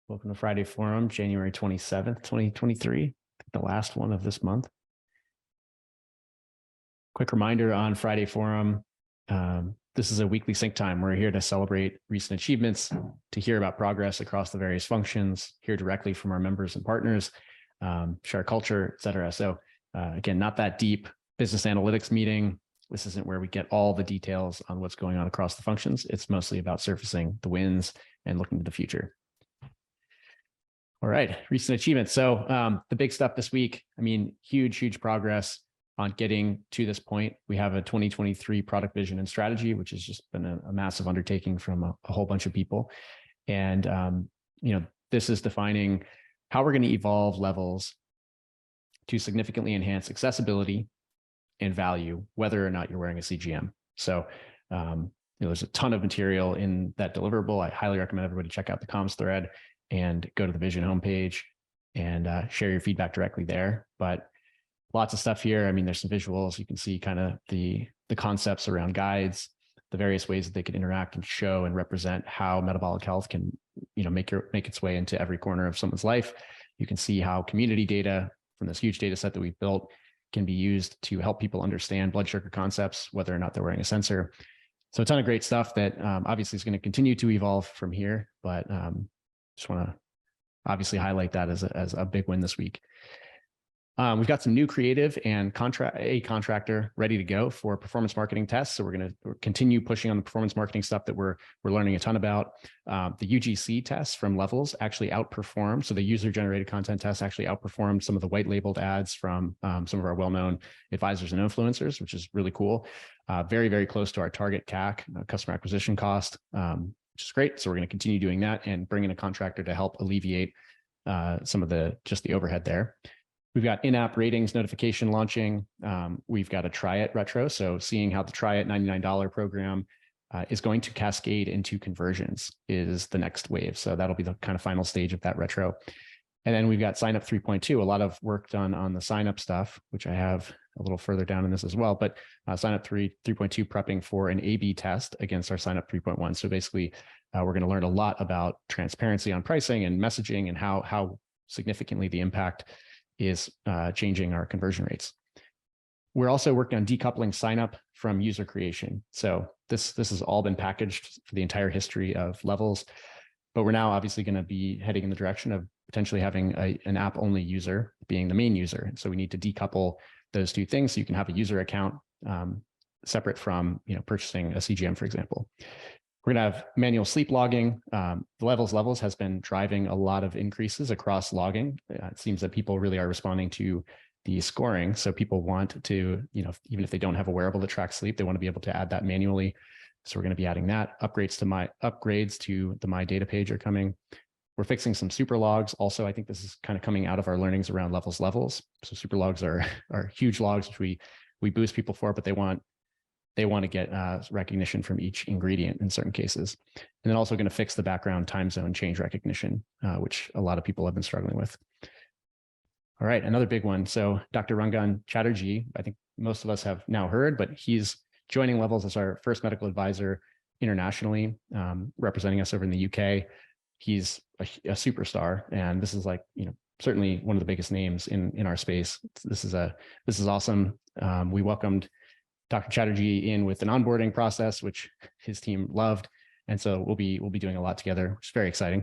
Welcome to Friday Forum, January 27th, 2023, the last one of this month. Quick reminder on Friday Forum, this is a weekly sync time. We're here to celebrate recent achievements, to hear about progress across the various functions, hear directly from our members and partners, share culture, et cetera. So again, not that deep business analytics meeting. This isn't where we get all the details on what's going on across the functions. It's mostly about surfacing the wins and looking to the future. All right, recent achievements. So the big stuff this week, I mean, huge progress on getting to this point. We have a 2023 product vision and strategy, which has just been a massive undertaking from a whole bunch of people. And, this is defining how we're going to evolve levels to significantly enhance accessibility and value, whether or not you're wearing a CGM. So, there's a ton of material in that deliverable. I highly recommend everybody check out the comms thread and go to the Vision homepage and share your feedback directly there. But lots of stuff here. I mean, there's some visuals. You can see kind of the concepts around guides, the various ways that they could interact and show and represent how metabolic health can, make its way into every corner of someone's life. You can see how community data from this huge data set that we've built can be used to help people understand blood sugar concepts, whether or not they're wearing a sensor. So a ton of great stuff that obviously is going to continue to evolve from here, but just want to obviously highlight that as a big win this week. We've got some new creative and a contractor ready to go for performance marketing tests. So we're going to continue pushing on the performance marketing stuff that we're learning a ton about. The UGC tests from Levels actually outperformed. So the user generated content tests actually outperformed some of the white labeled ads from some of our well-known advisors and influencers, which is really cool. Very close to our target CAC, customer acquisition cost, which is great. So we're going to continue doing that and bring in a contractor to help alleviate some of the overhead there. We've got in-app ratings notification launching. We've got a Try It retro. So seeing how the Try It $99 program is going to cascade into conversions is the next wave. So that'll be the kind of final stage of that retro. And then we've got Sign Up 3.2, a lot of work done on the sign up stuff, which I have a little further down in this as well. But Sign Up 3.2 prepping for an A/B test against our Sign Up 3.1. So basically, we're going to learn a lot about transparency on pricing and messaging and how significantly the impact is changing our conversion rates. We're also working on decoupling sign up from user creation. So this has all been packaged for the entire history of Levels, but we're now obviously going to be heading in the direction of potentially having an app only user being the main user. And so we need to decouple those two things so you can have a user account separate from purchasing a CGM, for example. We're going to have manual sleep logging. The Levels has been driving a lot of increases across logging. It seems that people really are responding to the scoring. So people want to, even if they don't have a wearable that tracks sleep, they want to be able to add that manually. So we're going to be adding that. Upgrades to the My Data page are coming. We're fixing some super logs. Also, I think this is kind of coming out of our learnings around Levels. So super logs are huge logs, which we boost people for, but they want to get recognition from each ingredient in certain cases. And then also going to fix the background time zone change recognition, which a lot of people have been struggling with. All right, another big one. So Dr. Rangan Chatterjee, I think most of us have now heard, but he's joining Levels as our first medical advisor internationally, representing us over in the UK. He's a superstar, and this is certainly one of the biggest names in our space. This is awesome. We welcomed Dr. Chatterjee in with an onboarding process, which his team loved. And so we'll be doing a lot together, which is very exciting.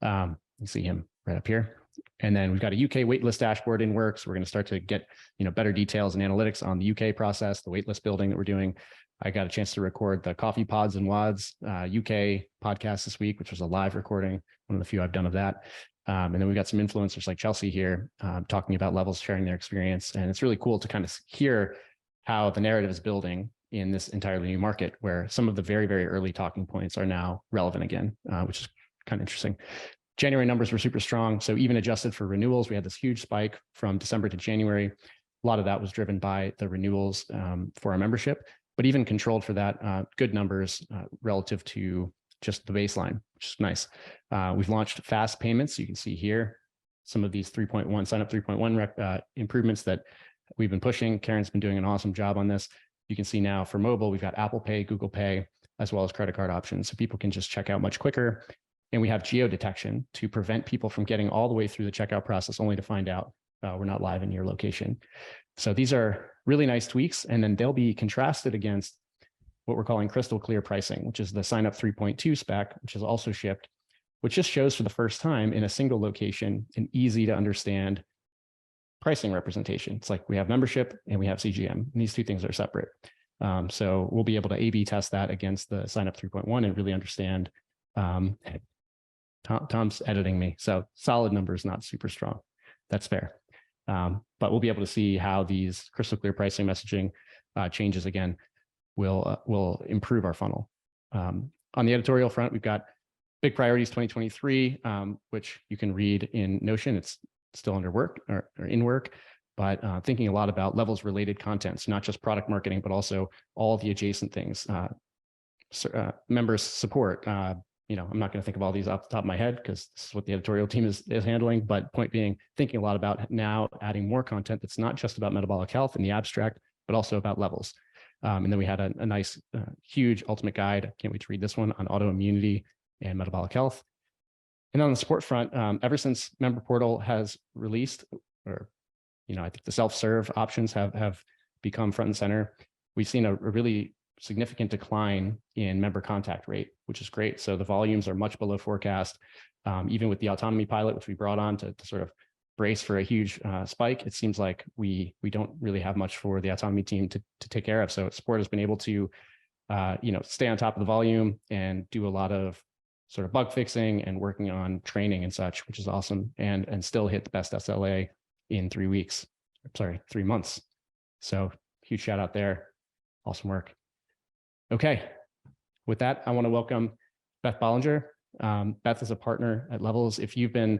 You see him right up here. And then we've got a UK waitlist dashboard in works. We're going to start to get better details and analytics on the UK process, the waitlist building that we're doing. I got a chance to record the Coffee Pods and Wads UK podcast this week, which was a live recording, one of the few I've done of that. And then we've got some influencers like Chelsea here talking about Levels, sharing their experience. And it's really cool to kind of hear how the narrative is building in this entirely new market where some of the very early talking points are now relevant again, which is kind of interesting. January numbers were super strong. So even adjusted for renewals, we had this huge spike from December to January. A lot of that was driven by the renewals for our membership, but even controlled for that, good numbers relative to just the baseline, which is nice. We've launched fast payments. You can see here some of these 3.1 sign up 3.1 improvements that we've been pushing. Karen's been doing an awesome job on this. You can see now for mobile, we've got Apple Pay, Google Pay, as well as credit card options. So people can just check out much quicker And we have geo-detection to prevent people from getting all the way through the checkout process only to find out we're not live in your location. So these are really nice tweaks, and then they'll be contrasted against what we're calling crystal clear pricing, which is the sign up 3.2 spec, which is also shipped, which just shows for the first time in a single location an easy to understand pricing representation. It's like we have membership and we have CGM, and these two things are separate. So we'll be able to A/B test that against the sign up 3.1 and really understand. Tom's editing me, so solid numbers, not super strong. That's fair. But we'll be able to see how these crystal clear pricing messaging changes again will improve our funnel. On the editorial front, we've got big priorities 2023, which you can read in Notion. It's still under work or in work, but thinking a lot about levels related content, so not just product marketing, but also all the adjacent things. Members support. I'm not going to think of all these off the top of my head because this is what the editorial team is handling. But point being, thinking a lot about now adding more content that's not just about metabolic health in the abstract, but also about levels. And then we had a nice, huge ultimate guide. I can't wait to read this one on autoimmunity and metabolic health. And on the support front, ever since Member Portal has released, or I think the self-serve options have become front and center, we've seen a really significant decline in member contact rate, which is great. So the volumes are much below forecast. Even with the autonomy pilot, which we brought on to sort of brace for a huge spike, it seems like we don't really have much for the autonomy team to take care of. So support has been able to stay on top of the volume and do a lot of sort of bug fixing and working on training and such, which is awesome, and still hit the best SLA in 3 months. So huge shout out there. Awesome work. Okay, with that, I want to welcome Beth Bollinger. Beth is a partner at Levels. If you've been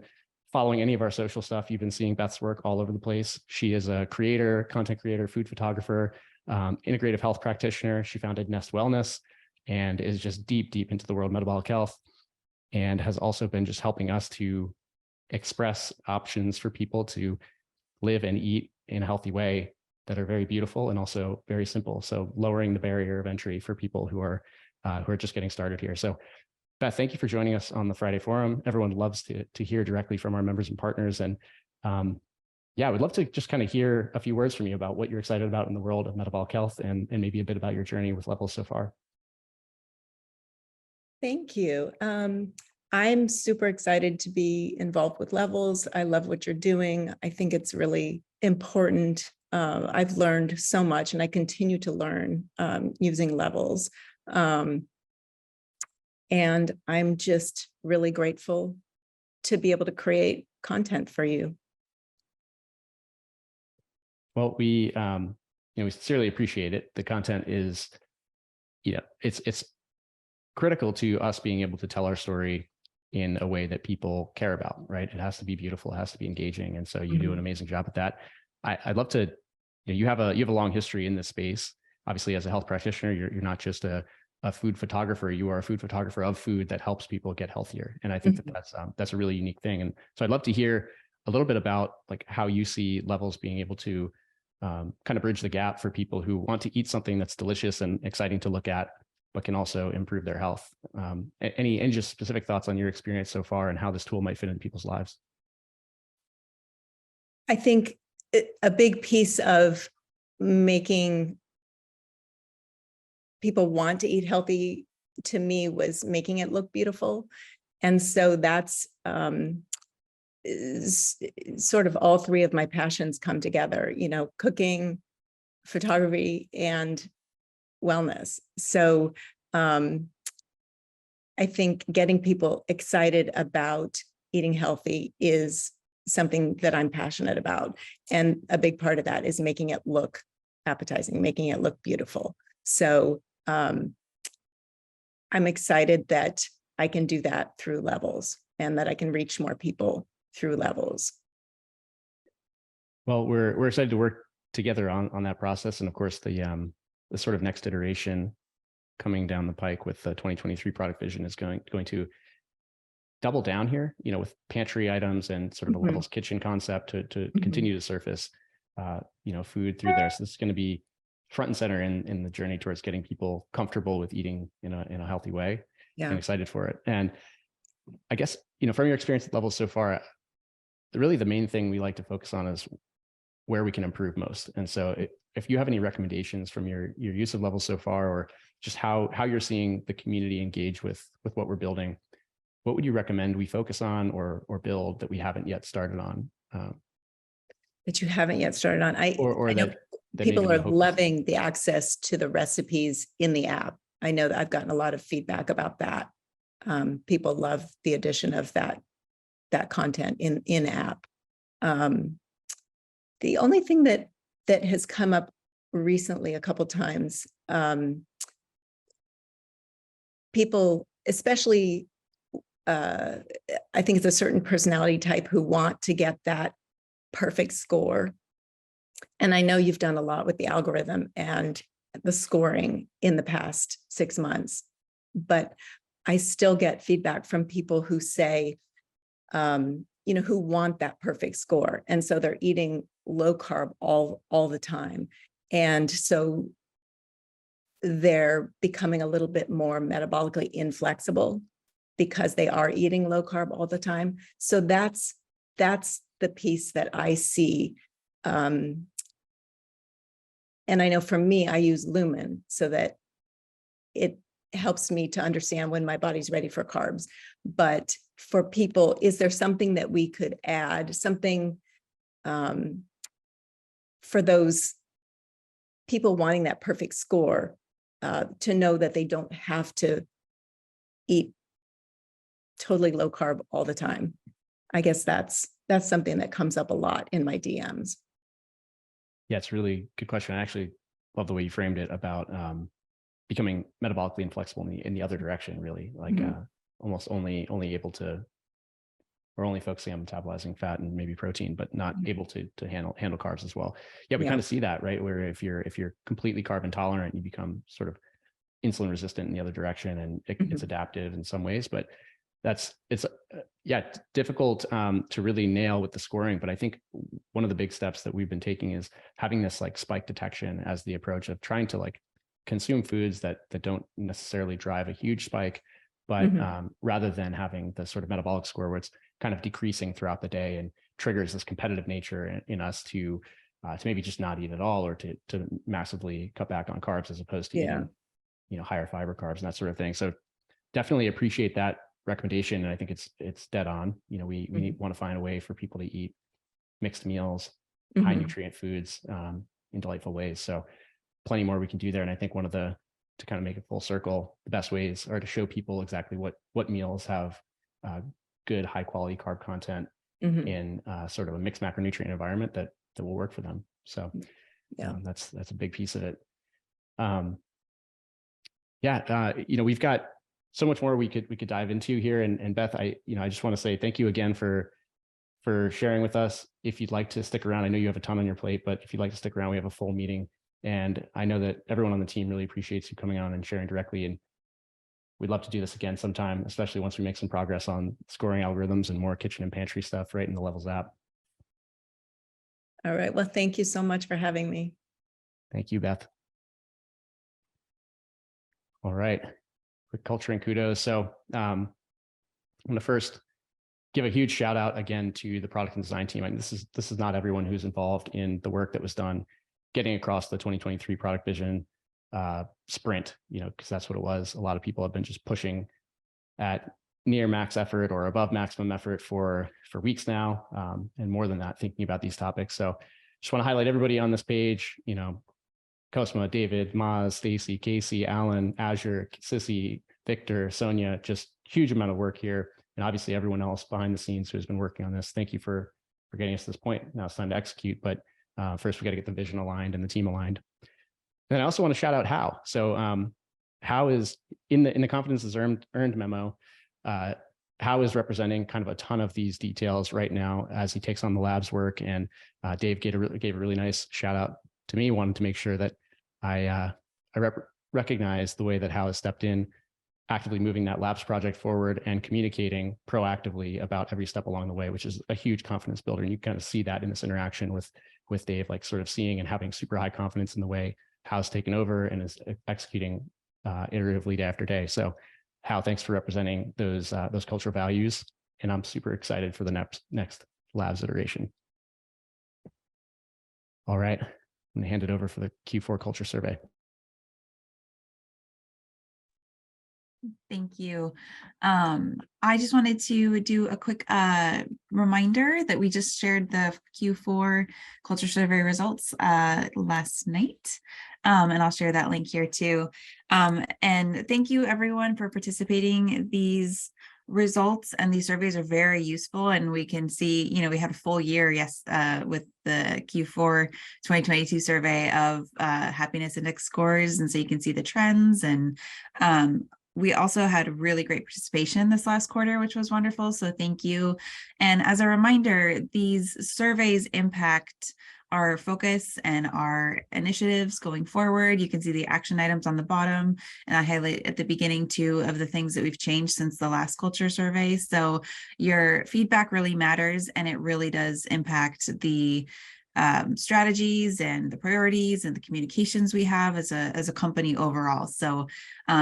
following any of our social stuff, you've been seeing Beth's work all over the place. She is a creator, content creator, food photographer, integrative health practitioner. She founded Nest Wellness and is just deep into the world of metabolic health, and has also been just helping us to express options for people to live and eat in a healthy way that are very beautiful and also very simple. So lowering the barrier of entry for people who are just getting started here. So Beth, thank you for joining us on the Friday Forum. Everyone loves to hear directly from our members and partners. And I would love to just kind of hear a few words from you about what you're excited about in the world of metabolic health, and maybe a bit about your journey with Levels so far. Thank you. I'm super excited to be involved with Levels. I love what you're doing. I think it's really important. I've learned so much, and I continue to learn using Levels. And I'm just really grateful to be able to create content for you. Well, we sincerely appreciate it. The content is, it's critical to us being able to tell our story in a way that people care about, right? It has to be beautiful, it has to be engaging. And so you do an amazing job at that. I'd love to, you have a long history in this space. Obviously, as a health practitioner, you're not just a food photographer, you are a food photographer of food that helps people get healthier. And I think that's a really unique thing. And so I'd love to hear a little bit about like how you see Levels being able to kind of bridge the gap for people who want to eat something that's delicious and exciting to look at, but can also improve their health. Any just specific thoughts on your experience so far and how this tool might fit into people's lives? I think a big piece of making people want to eat healthy to me was making it look beautiful. And so that's sort of all three of my passions come together, cooking, photography, and wellness. So I think getting people excited about eating healthy is something that I'm passionate about. And a big part of that is making it look appetizing, making it look beautiful. So I'm excited that I can do that through Levels and that I can reach more people through Levels. Well, we're excited to work together on that process. And of course, the sort of next iteration coming down the pike with the 2023 product vision is going to double down here, with pantry items and sort of a Levels kitchen concept to continue to surface, food through there. So this is going to be front and center in the journey towards getting people comfortable with eating in a healthy way. Yeah. I'm excited for it. And I guess, from your experience at levels so far, really the main thing we like to focus on is where we can improve most. And so if you have any recommendations from your use of levels so far, or just how you're seeing the community engage with what we're building, what would you recommend we focus on or build that we haven't yet started on? That you haven't yet started on. I know that people maybe are loving the access to the recipes in the app. I know that I've gotten a lot of feedback about that. People love the addition of that content in app. The only thing that has come up recently a couple times, people, especially, I think it's a certain personality type who want to get that perfect score. And I know you've done a lot with the algorithm and the scoring in the past 6 months, but I still get feedback from people who say, who want that perfect score. And so they're eating low carb all the time. And so they're becoming a little bit more metabolically inflexible because they are eating low carb all the time. So that's the piece that I see. And I know for me, I use Lumen so that it helps me to understand when my body's ready for carbs. But for people, is there something that we could add, something for those people wanting that perfect score, to know that they don't have to eat totally low carb all the time? I guess that's something that comes up a lot in my DMs. Yeah, it's a really good question. I actually love the way you framed it about becoming metabolically inflexible in the other direction, really, like almost only able to, or only focusing on metabolizing fat and maybe protein, but not able to handle carbs as well. Yeah, we kind of see that, right? Where if you're completely carb intolerant, you become sort of insulin resistant in the other direction, and it's adaptive in some ways, but it's difficult to really nail with the scoring. But I think one of the big steps that we've been taking is having this like spike detection as the approach of trying to like consume foods that don't necessarily drive a huge spike, but rather than having the sort of metabolic score where it's kind of decreasing throughout the day and triggers this competitive nature in us to maybe just not eat at all, or to massively want back on carbs as opposed to eating, higher fiber carbs and that sort of thing. So definitely appreciate that recommendation. And I think it's dead on. We want to find a way for people to eat mixed meals, high nutrient foods in delightful ways. So plenty more we can do there. And I think to kind of make it full circle, the best ways are to show people exactly what meals have good high quality carb content in sort of a mixed macronutrient environment that will work for them. So that's a big piece of it. We've got so much more we could dive into here. And Beth, I just want to say thank you again for sharing with us. If you'd like to stick around, I know you have a ton on your plate, but if you'd like to stick around, we have a full meeting. And I know that everyone on the team really appreciates you coming on and sharing directly. And we'd love to do this again sometime, especially once we make some progress on scoring algorithms and more kitchen and pantry stuff right in the Levels app. All right. Well, thank you so much for having me. Thank you, Beth. All right. Quick culture and kudos. So I'm going to first give a huge shout out again to the product and design team. And this is not everyone who's involved in the work that was done getting across the 2023 product vision sprint, because that's what it was. A lot of people have been just pushing at near max effort or above maximum effort for weeks now, and more than that, thinking about these topics. So just want to highlight everybody on this page, Cosma, David, Maz, Stacy, Casey, Alan, Azure, Sissy, Victor, Sonia, just huge amount of work here. And obviously everyone else behind the scenes who has been working on this. Thank you for getting us to this point. Now it's time to execute, but first we got to get the vision aligned and the team aligned. Then I also want to shout out How. So How is in the confidence is earned memo. How is representing kind of a ton of these details right now as he takes on the lab's work. And Dave gave a really nice shout out to me. Wanted to make sure that I recognize the way that How has stepped in, actively moving that labs project forward and communicating proactively about every step along the way, which is a huge confidence builder. And you kind of see that in this interaction with Dave, like sort of seeing and having super high confidence in the way How's taken over and is executing iteratively day after day. So Hal, thanks for representing those cultural values. And I'm super excited for the next labs iteration. All right, I'm going to hand it over for the Q4 culture survey. Thank you. I just wanted to do a quick reminder that we just shared the Q4 culture survey results last night. And I'll share that link here too. And thank you everyone for participating. These results and these surveys are very useful, and we can see, we had a full year, with the Q4 2022 survey of happiness index scores. And so you can see the trends, and we also had really great participation this last quarter, which was wonderful. So thank you. And as a reminder, these surveys impact our focus and our initiatives going forward. You can see the action items on the bottom, and I highlight at the beginning too of the things that we've changed since the last culture survey. So your feedback really matters, and it really does impact the strategies and the priorities and the communications we have as a company overall. So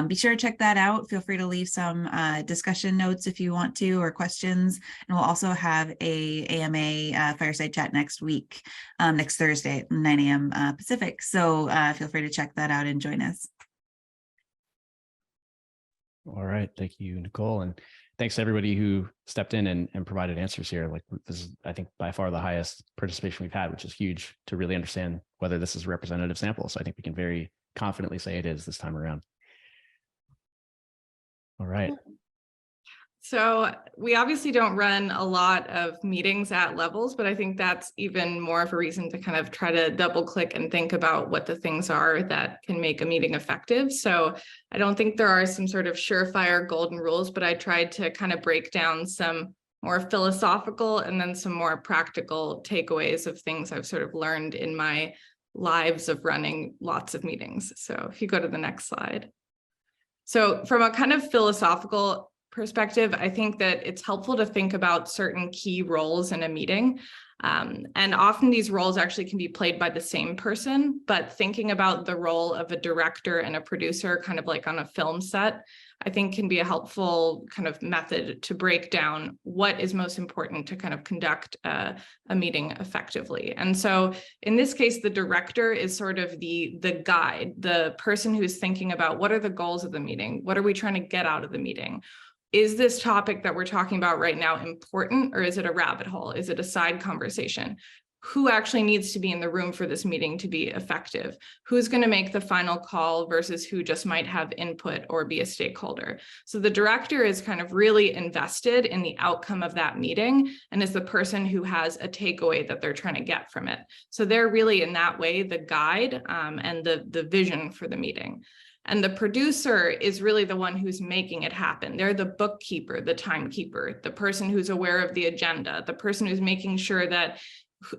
be sure to check that out. Feel free to leave some discussion notes if you want to, or questions. And we'll also have a AMA fireside chat next week, next Thursday at 9 a.m. Pacific. So feel free to check that out and join us. All right, thank you, Nicole. And thanks to everybody who stepped in and provided answers here. Like, this is, I think, by far the highest participation we've had, which is huge to really understand whether this is a representative sample. So I think we can very confidently say it is this time around. All right. So we obviously don't run a lot of meetings at levels, but I think that's even more of a reason to kind of try to double click and think about what the things are that can make a meeting effective. So I don't think there are some sort of surefire golden rules, but I tried to kind of break down some more philosophical and then some more practical takeaways of things I've sort of learned in my lives of running lots of meetings. So if you go to the next slide. So from a kind of philosophical perspective, I think that it's helpful to think about certain key roles in a meeting. And often these roles actually can be played by the same person, but thinking about the role of a director and a producer, kind of like on a film set, I think can be a helpful kind of method to break down what is most important to kind of conduct a meeting effectively. And so in this case, the director is sort of the guide, the person who's thinking about what are the goals of the meeting? What are we trying to get out of the meeting? Is this topic that we're talking about right now important, or is it a rabbit hole? Is it a side conversation? Who actually needs to be in the room for this meeting to be effective? Who's going to make the final call versus who just might have input or be a stakeholder? So the director is kind of really invested in the outcome of that meeting and is the person who has a takeaway that they're trying to get from it. So they're really in that way the guide and the vision for the meeting. And the producer is really the one who's making it happen. They're the bookkeeper, the timekeeper, the person who's aware of the agenda, the person who's making sure that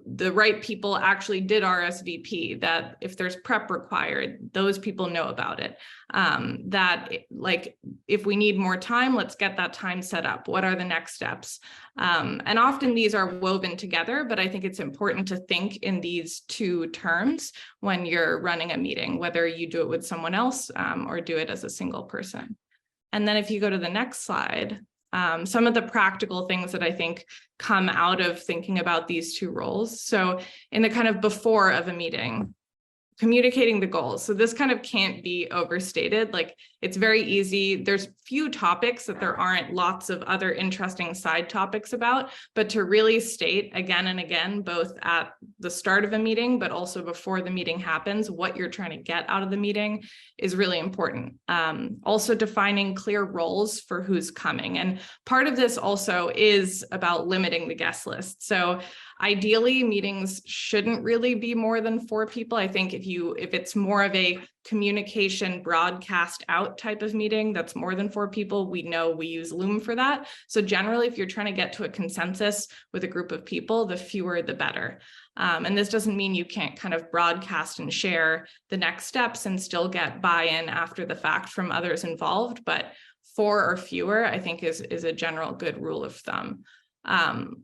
the right people actually did RSVP, that if there's prep required, those people know about it. That like, if we need more time, let's get that time set up. What are the next steps? And often these are woven together, but I think it's important to think in these two terms when you're running a meeting, whether you do it with someone else or do it as a single person. And then if you go to the next slide, some of the practical things that I think come out of thinking about these two roles. So in the kind of before of a meeting, communicating the goals. So this kind of can't be overstated. Like, it's very easy. There's few topics that there aren't lots of other interesting side topics about, but to really state again and again, both at the start of a meeting, but also before the meeting happens, what you're trying to get out of the meeting is really important. Also defining clear roles for who's coming. And part of this also is about limiting the guest list. So ideally, meetings shouldn't really be more than 4 people. I think if it's more of a communication broadcast out type of meeting that's more than 4 people, we know we use Loom for that. So generally, if you're trying to get to a consensus with a group of people, the fewer the better. And this doesn't mean you can't kind of broadcast and share the next steps and still get buy-in after the fact from others involved, but 4 or fewer, I think is a general good rule of thumb.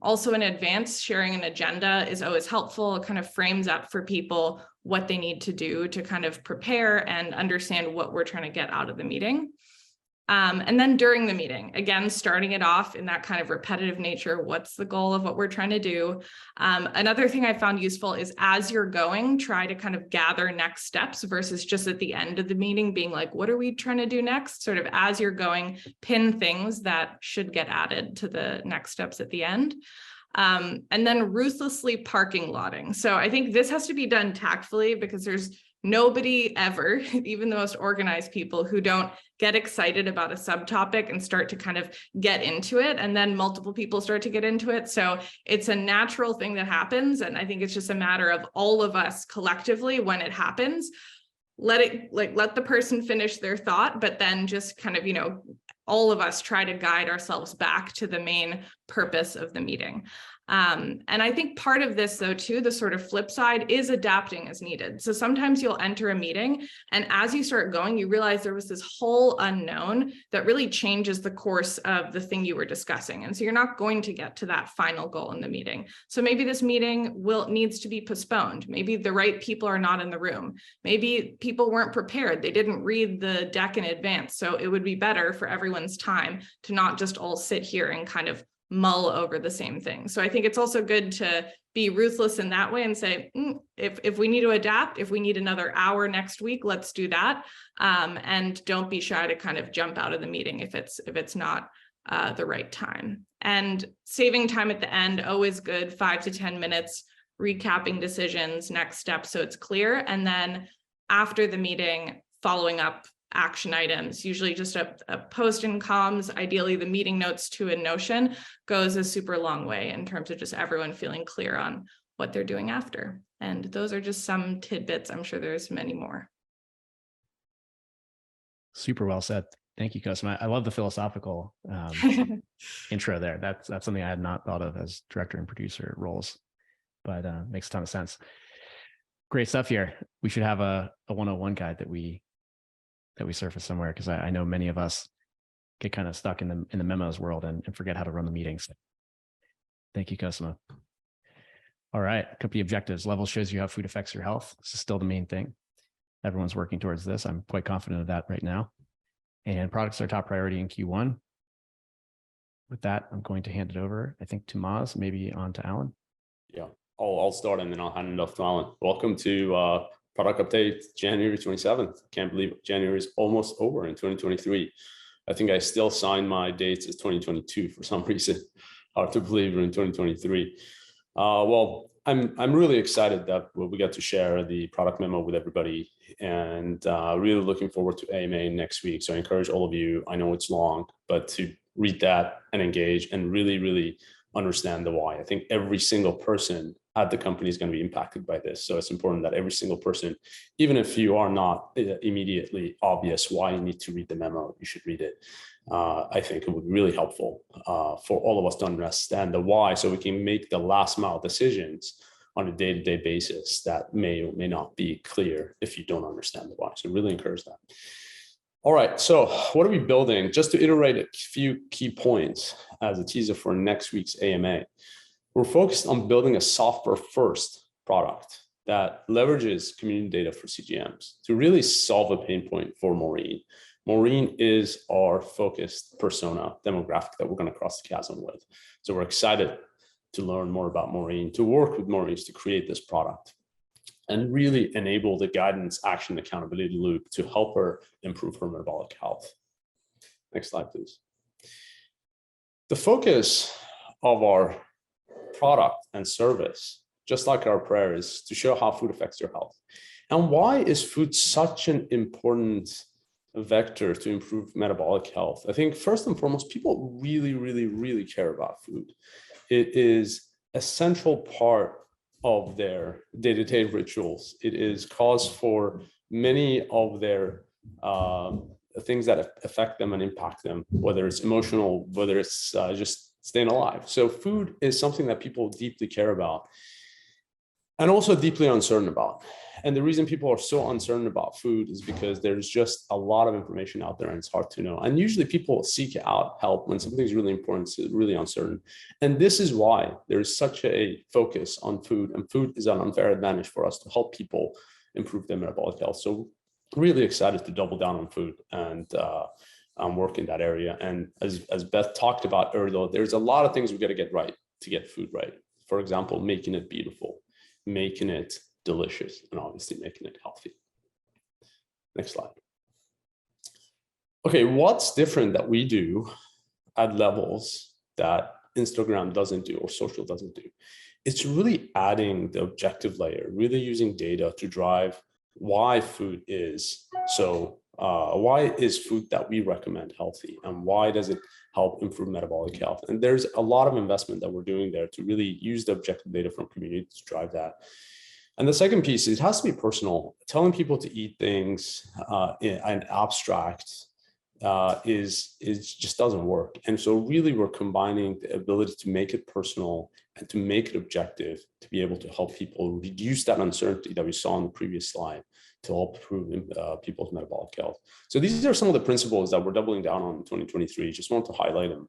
Also in advance, sharing an agenda is always helpful. It kind of frames up for people what they need to do to kind of prepare and understand what we're trying to get out of the meeting. And then during the meeting, again, starting it off in that kind of repetitive nature, what's the goal of what we're trying to do? Another thing I found useful is as you're going, try to kind of gather next steps versus just at the end of the meeting being like, what are we trying to do next? Sort of as you're going, pin things that should get added to the next steps at the end. And then ruthlessly parking lotting. So I think this has to be done tactfully because there's nobody ever, even the most organized people, who don't get excited about a subtopic and start to kind of get into it. And then multiple people start to get into it. So it's a natural thing that happens. And I think it's just a matter of all of us collectively, when it happens, let the person finish their thought, but then just kind of, all of us try to guide ourselves back to the main purpose of the meeting. And I think part of this, though, too, the sort of flip side is adapting as needed. So sometimes you'll enter a meeting and as you start going, you realize there was this whole unknown that really changes the course of the thing you were discussing. And so you're not going to get to that final goal in the meeting. So maybe this meeting needs to be postponed. Maybe the right people are not in the room. Maybe people weren't prepared. They didn't read the deck in advance. So it would be better for everyone's time to not just all sit here and kind of mull over the same thing. So I think it's also good to be ruthless in that way and say, if we need to adapt, if we need another hour next week, let's do that. And don't be shy to kind of jump out of the meeting if it's not the right time. And saving time at the end, always good, 5 to 10 minutes, recapping decisions, next steps, so it's clear. And then after the meeting, following up action items, usually just a post in comms, ideally the meeting notes to a Notion goes a super long way in terms of just everyone feeling clear on what they're doing after. And those are just some tidbits. I'm sure there's many more. Super well said. Thank you, Cosima. I love the philosophical intro there. That's something I had not thought of as director and producer roles, but makes a ton of sense. Great stuff here. We should have a 101 guide that we surface somewhere, because I know many of us get kind of stuck in the memos world and forget how to run the meetings. Thank you, Cosima. All right, company objectives. Level shows you how food affects your health. This is still the main thing. Everyone's working towards this. I'm quite confident of that right now. And products are top priority in Q1. With that, I'm going to hand it over, I think, to Maz, maybe on to Alan. Yeah, I'll start and then I'll hand it off to Alan. Welcome to product update January 27th. Can't believe January is almost over in 2023. I think I still sign my dates as 2022 for some reason. Hard to believe we're in 2023. Well, I'm really excited that we got to share the product memo with everybody, and really looking forward to AMA next week. So I encourage all of you, I know it's long, but to read that and engage and really, really understand the why. I think every single person at the company is going to be impacted by this. So it's important that every single person, even if you are not immediately obvious why you need to read the memo, you should read it. I think it would be really helpful for all of us to understand the why, so we can make the last mile decisions on a day-to-day basis that may or may not be clear if you don't understand the why. So really encourage that. All right, so what are we building? Just to iterate a few key points as a teaser for next week's AMA. We're focused on building a software-first product that leverages community data for CGMs to really solve a pain point for Maureen. Maureen is our focused persona demographic that we're going to cross the chasm with. So we're excited to learn more about Maureen, to work with Maureen to create this product and really enable the guidance, action, accountability loop to help her improve her metabolic health. Next slide, please. The focus of our product and service, just like our prayer, is to show how food affects your health. And why is food such an important vector to improve metabolic health? I think first and foremost, people really, really, really care about food. It is a central part of their day-to-day rituals. It is cause for many of their things that affect them and impact them, whether it's emotional, whether it's just staying alive. So food is something that people deeply care about and also deeply uncertain about. And the reason people are so uncertain about food is because there's just a lot of information out there and it's hard to know. And usually people seek out help when something's really important, it's really uncertain. And this is why there's such a focus on food, and food is an unfair advantage for us to help people improve their metabolic health. So really excited to double down on food and work in that area. And as Beth talked about earlier, there's a lot of things we got to get right to get food right. For example, making it beautiful, making it delicious, and obviously making it healthy. Next slide. Okay, what's different that we do at levels that Instagram doesn't do or social doesn't do? It's really adding the objective layer, really using data to drive why food is so, why is food that we recommend healthy, and why does it help improve metabolic health? And there's a lot of investment that we're doing there to really use the objective data from community to drive that. And the second piece is it has to be personal. Telling people to eat things in an abstract is just doesn't work. And so really we're combining the ability to make it personal and to make it objective to be able to help people reduce that uncertainty that we saw on the previous slide to help improve people's metabolic health. So these are some of the principles that we're doubling down on in 2023. Just wanted to highlight them.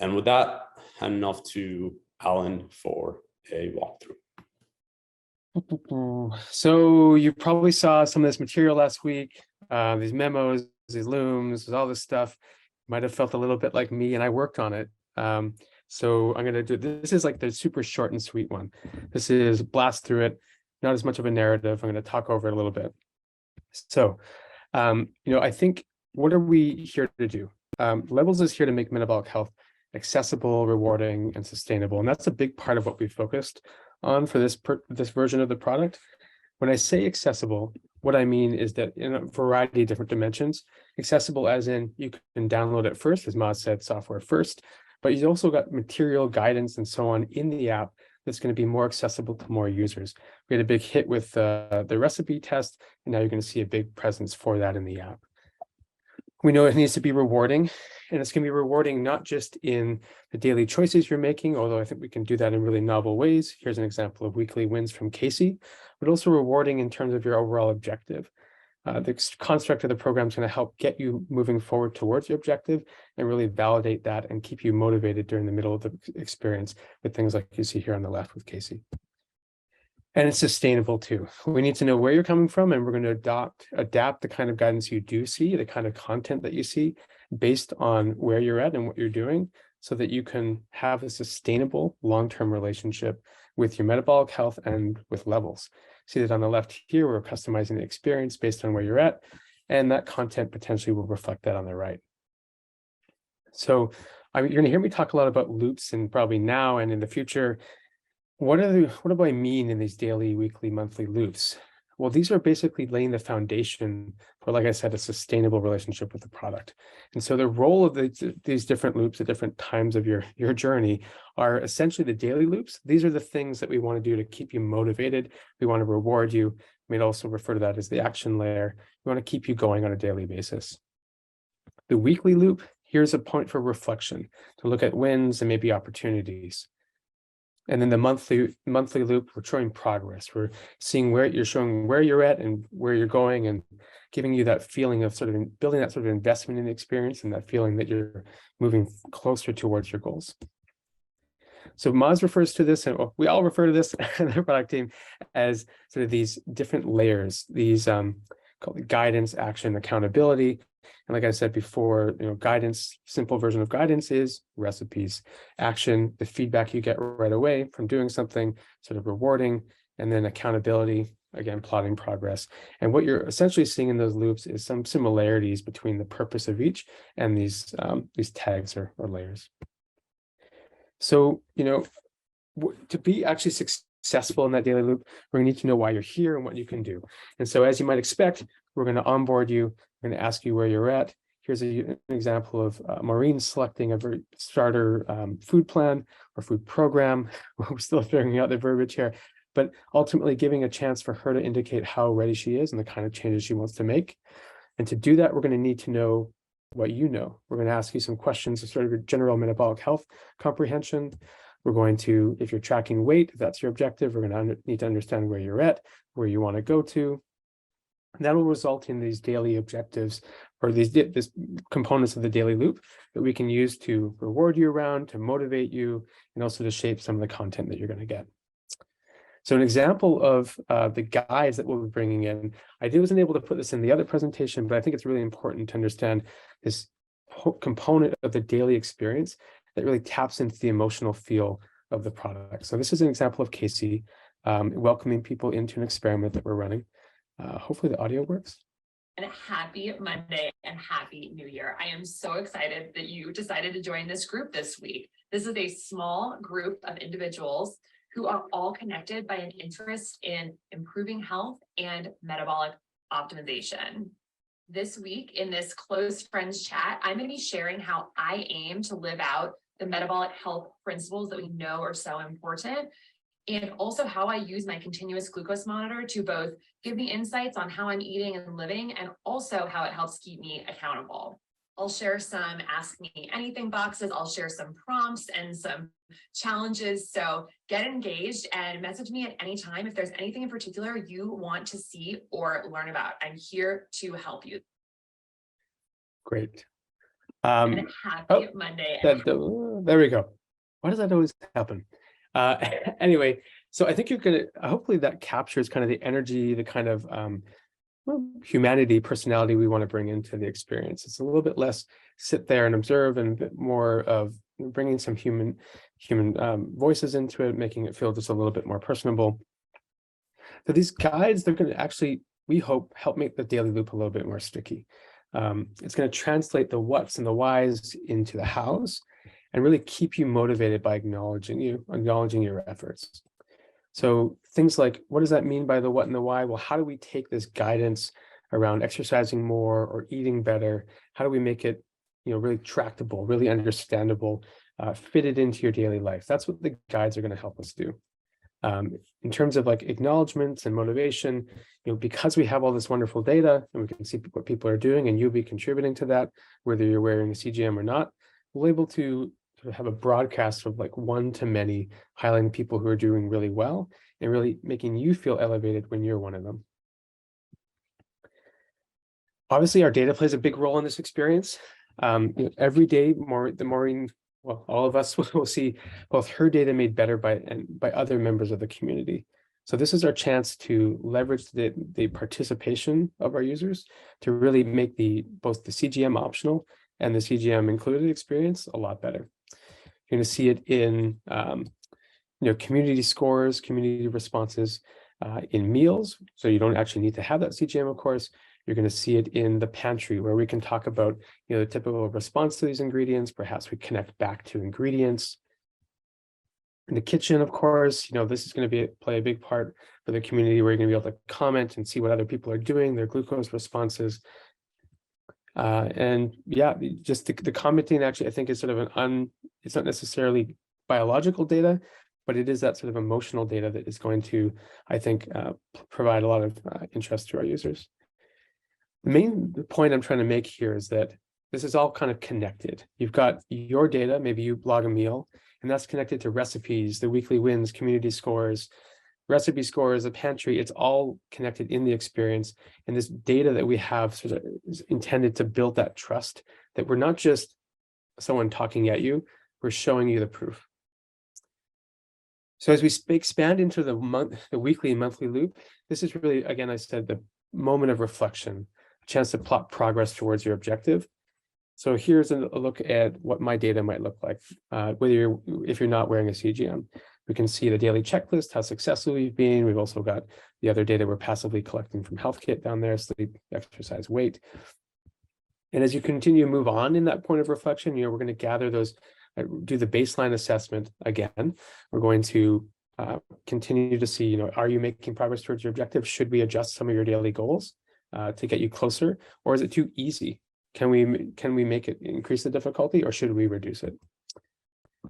And with that, hand off to Alan for a walkthrough. So you probably saw some of this material last week, these memos, these looms, all this stuff. Might have felt a little bit like me, and I worked on it. So I'm going to do, this is like the super short and sweet one. This is blast through it, not as much of a narrative. I'm going to talk over it a little bit. So, I think, what are we here to do? Levels is here to make metabolic health accessible, rewarding, and sustainable. And that's a big part of what we focused on for this version of the product. When I say accessible, what I mean is that in a variety of different dimensions, accessible as in you can download it first, as Maz said, software first, but you also got material guidance and so on in the app that's going to be more accessible to more users. We had a big hit with the recipe test, and now you're going to see a big presence for that in the app. We know it needs to be rewarding, and it's going to be rewarding not just in the daily choices you're making, although I think we can do that in really novel ways. Here's an example of weekly wins from Casey, but also rewarding in terms of your overall objective. The construct of the program is going to help get you moving forward towards your objective and really validate that and keep you motivated during the middle of the experience with things like you see here on the left with Casey. And it's sustainable too. We need to know where you're coming from, and we're going to adapt the kind of guidance you do see, the kind of content that you see based on where you're at and what you're doing, so that you can have a sustainable long-term relationship with your metabolic health and with levels. See that on the left here, we're customizing the experience based on where you're at, and that content potentially will reflect that on the right. So you're going to hear me talk a lot about loops, and probably now and in the future. What do I mean in these daily, weekly, monthly loops? Well, these are basically laying the foundation for, like I said, a sustainable relationship with the product. And so the role of these different loops at different times of your journey are essentially the daily loops. These are the things that we want to do to keep you motivated. We want to reward you. We may also refer to that as the action layer. We want to keep you going on a daily basis. The weekly loop, here's a point for reflection, to look at wins and maybe opportunities. And then the monthly loop, we're showing progress. We're seeing showing where you're at and where you're going, and giving you that feeling of sort of building that sort of investment in the experience and that feeling that you're moving closer towards your goals. So Maz refers to this, and we all refer to this in the product team as sort of these different layers, these called guidance, action, accountability. And like I said before, guidance, simple version of guidance is recipes. Action, the feedback you get right away from doing something, sort of rewarding. And then accountability, again, plotting progress. And what you're essentially seeing in those loops is some similarities between the purpose of each and these tags or layers. So, to be actually successful in that daily loop, we're going to need to know why you're here and what you can do. And so, as you might expect, we're going to onboard you. We're going to ask you where you're at. Here's an example of Maureen selecting a starter food plan or food program. We're still figuring out the verbiage here, but ultimately giving a chance for her to indicate how ready she is and the kind of changes she wants to make. And to do that, we're going to need to know what you know. We're going to ask you some questions of sort of your general metabolic health comprehension. We're going to, if you're tracking weight, if that's your objective, we're going to need to understand where you're at, where you want to go to. And that will result in these daily objectives, or these components of the daily loop that we can use to reward you around, to motivate you, and also to shape some of the content that you're going to get. So an example of the guides that we'll be bringing in, I wasn't able to put this in the other presentation, but I think it's really important to understand this component of the daily experience that really taps into the emotional feel of the product. So this is an example of Casey welcoming people into an experiment that we're running. Hopefully the audio works. And happy Monday and happy New Year. I am so excited that you decided to join this group this week. This is a small group of individuals who are all connected by an interest in improving health and metabolic optimization. This week in this close friends chat, I'm going to be sharing how I aim to live out the metabolic health principles that we know are so important, and also how I use my continuous glucose monitor to both give me insights on how I'm eating and living, and also how it helps keep me accountable. I'll share some ask me anything boxes. I'll share some prompts and some challenges. So get engaged and message me at any time if there's anything in particular you want to see or learn about. I'm here to help you. Great. And happy Monday. There we go. Why does that always happen? Anyway, so I think hopefully that captures kind of the energy, the kind of humanity, personality we want to bring into the experience. It's a little bit less sit there and observe, and a bit more of bringing some human voices into it, making it feel just a little bit more personable. So these guides, they're going to actually, we hope, help make the daily loop a little bit more sticky. It's going to translate the what's and the whys into the hows, and really keep you motivated by acknowledging your efforts. So things like, what does that mean by the what and the why? Well, how do we take this guidance around exercising more or eating better? How do we make it, really tractable, really understandable, fit it into your daily life? That's what the guides are going to help us do. In terms of like acknowledgements and motivation, because we have all this wonderful data and we can see what people are doing, and you'll be contributing to that, whether you're wearing a CGM or not, we're able to have a broadcast of like one to many, highlighting people who are doing really well and really making you feel elevated when you're one of them. Obviously, our data plays a big role in this experience. Every day, Maureen, well, all of us will see both her data made better by other members of the community. So this is our chance to leverage the participation of our users to really make both the CGM optional and the CGM included experience a lot better. You're going to see it in community scores, community responses, in meals. So you don't actually need to have that CGM, of course. You're going to see it in the pantry, where we can talk about the typical response to these ingredients. Perhaps we connect back to ingredients. In the kitchen, of course, this is going to play a big part for the community, where you're going to be able to comment and see what other people are doing, their glucose responses. And yeah, just the commenting actually, I think, is sort of it's not necessarily biological data, but it is that sort of emotional data that is going to, I think, provide a lot of interest to our users. The main point I'm trying to make here is that this is all kind of connected. You've got your data, maybe you blog a meal, and that's connected to recipes, the weekly wins, community scores, recipe scores, the pantry. It's all connected in the experience. And this data that we have sort of is intended to build that trust that we're not just someone talking at you, we're showing you the proof. So as we expand into the weekly and monthly loop, this is really, again, I said, the moment of reflection, a chance to plot progress towards your objective. So here's a look at what my data might look like, if you're not wearing a CGM. We can see the daily checklist, how successful we've been. We've also got the other data we're passively collecting from HealthKit down there, sleep, exercise, weight. And as you continue to move on in that point of reflection, we're going to gather those, do the baseline assessment again. We're going to continue to see, are you making progress towards your objective? Should we adjust some of your daily goals to get you closer? Or is it too easy? Can we make it increase the difficulty, or should we reduce it?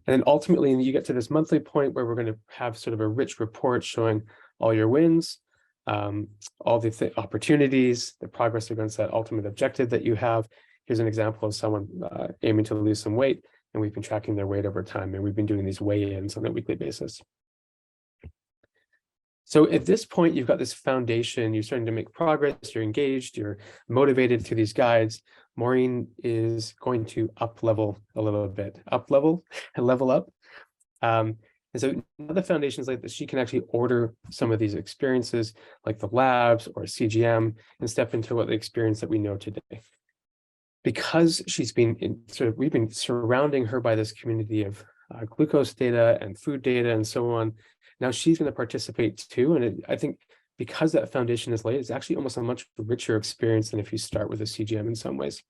And then ultimately, you get to this monthly point where we're going to have sort of a rich report showing all your wins, all the opportunities, the progress against that ultimate objective that you have. Here's an example of someone aiming to lose some weight, and we've been tracking their weight over time, and we've been doing these weigh-ins on a weekly basis. So at this point, you've got this foundation, you're starting to make progress, you're engaged, you're motivated through these guides. Maureen is going to up-level a little bit, level up. And so now the foundation is like that she can actually order some of these experiences, like the labs or CGM, and step into what the experience that we know today. because we've been surrounding her by this community of glucose data and food data and so on. Now she's going to participate too. And I think because that foundation is laid, it's actually almost a much richer experience than if you start with a CGM in some ways.